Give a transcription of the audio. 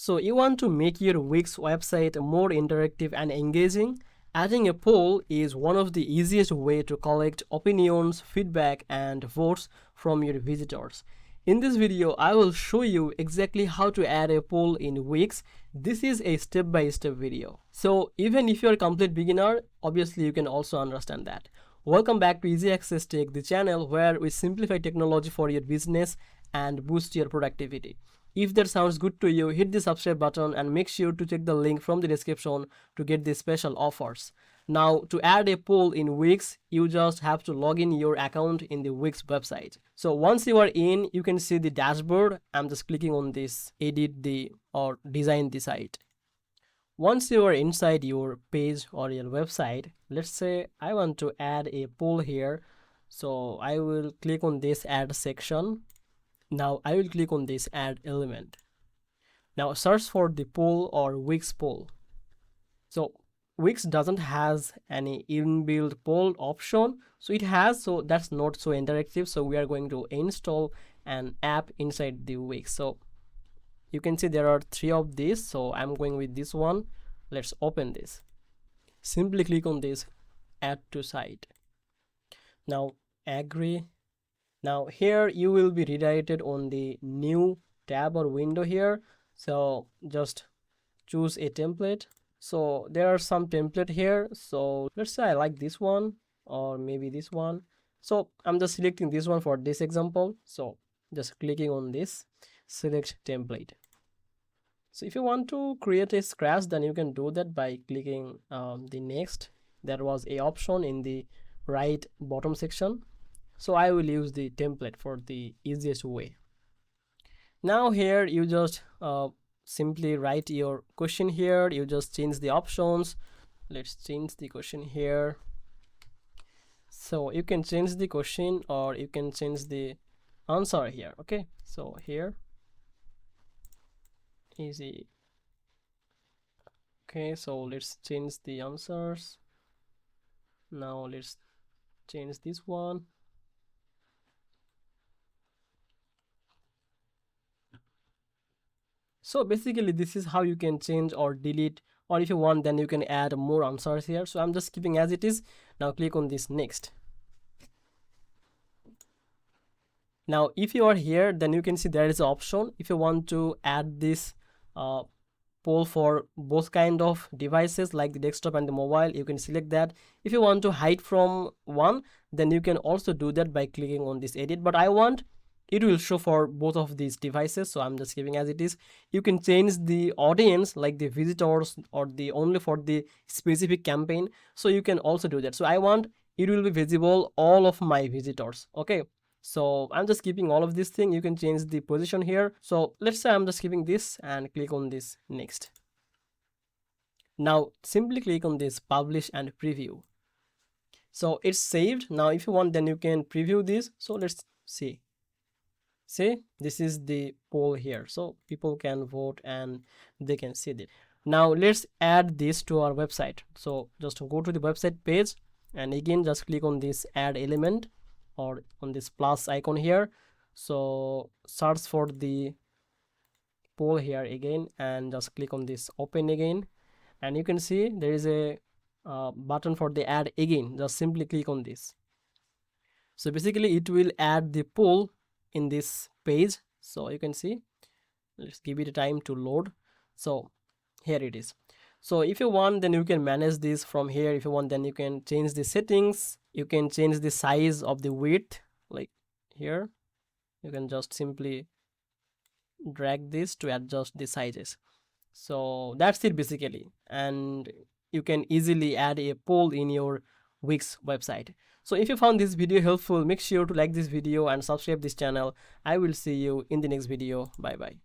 So you want to make your Wix website more interactive and engaging. Adding a poll is one of the easiest way to collect opinions, feedback, and votes from your visitors. In this video, I will show you exactly how to add a poll in Wix. This is a step-by-step video. So even if you're a complete beginner, obviously you can also understand that. Welcome back to Easy Access Tech, the channel where we simplify technology for your business and boost your productivity. If that sounds good to you, hit the subscribe button and make sure to check the link from the description to get the special offers. Now, to add a poll in Wix, you just have to log in your account in the Wix website. So once you are in, you can see the dashboard. I'm just clicking on this edit the or design the site. Once you are inside your page or your website, let's say I want to add a poll here. So I will click on this add section. Now I will click on this add element. Now search for the poll or Wix poll. So Wix doesn't has any inbuilt poll option, so it has, so that's not so interactive. So we are going to install an app inside the Wix. So you can see there are 3 of these, so I'm going with this one. Let's open this. Simply click on this add to site. Now agree. Now here you will be redirected on the new tab or window here. So just choose a template. So there are some template here. So let's say I like this one or maybe this one. So I'm just selecting this one for this example. So just clicking on this, select template. So if you want to create a scratch, then you can do that by clicking the next. There was a option in the right bottom section. So I will use the template for the easiest way. Now here you just simply write your question here. You just change the options. Let's change the question here. So you can change the question or you can change the answer here. Okay, so here easy. Okay, so let's change the answers. Now let's change this one. So basically this is how you can change or delete, or if you want then you can add more answers here. So I'm just keeping as it is. Now click on this next. Now if you are here, then you can see there is an option. If you want to add this poll for both kind of devices like the desktop and the mobile, you can select that. If you want to hide from one, then you can also do that by clicking on this edit, but I want it will show for both of these devices, so I'm just giving as it is. You can change the audience like the visitors or the only for the specific campaign, so you can also do that. So I want it will be visible all of my visitors. Okay, so I'm just keeping all of this thing. You can change the position here. So let's say I'm just keeping this and click on this next. Now simply click on this publish and preview. So it's saved. Now if you want, then you can preview this. So let's see. See, this is the poll here, so people can vote and they can see it. Now let's add this to our website. So just go to the website page and again just click on this add element or on this plus icon here. So search for the poll here again and just click on this open again, and you can see there is a button for the add again. Just simply click on this. So basically it will add the poll in this page. So you can see, let's give it a time to load. So here it is. So if you want, then you can manage this from here. If you want, then you can change the settings. You can change the size of the width, like here you can just simply drag this to adjust the sizes. So that's it basically, and you can easily add a poll in your Wix website. So if you found this video helpful, make sure to like this video and subscribe this channel. I will see you in the next video. Bye bye.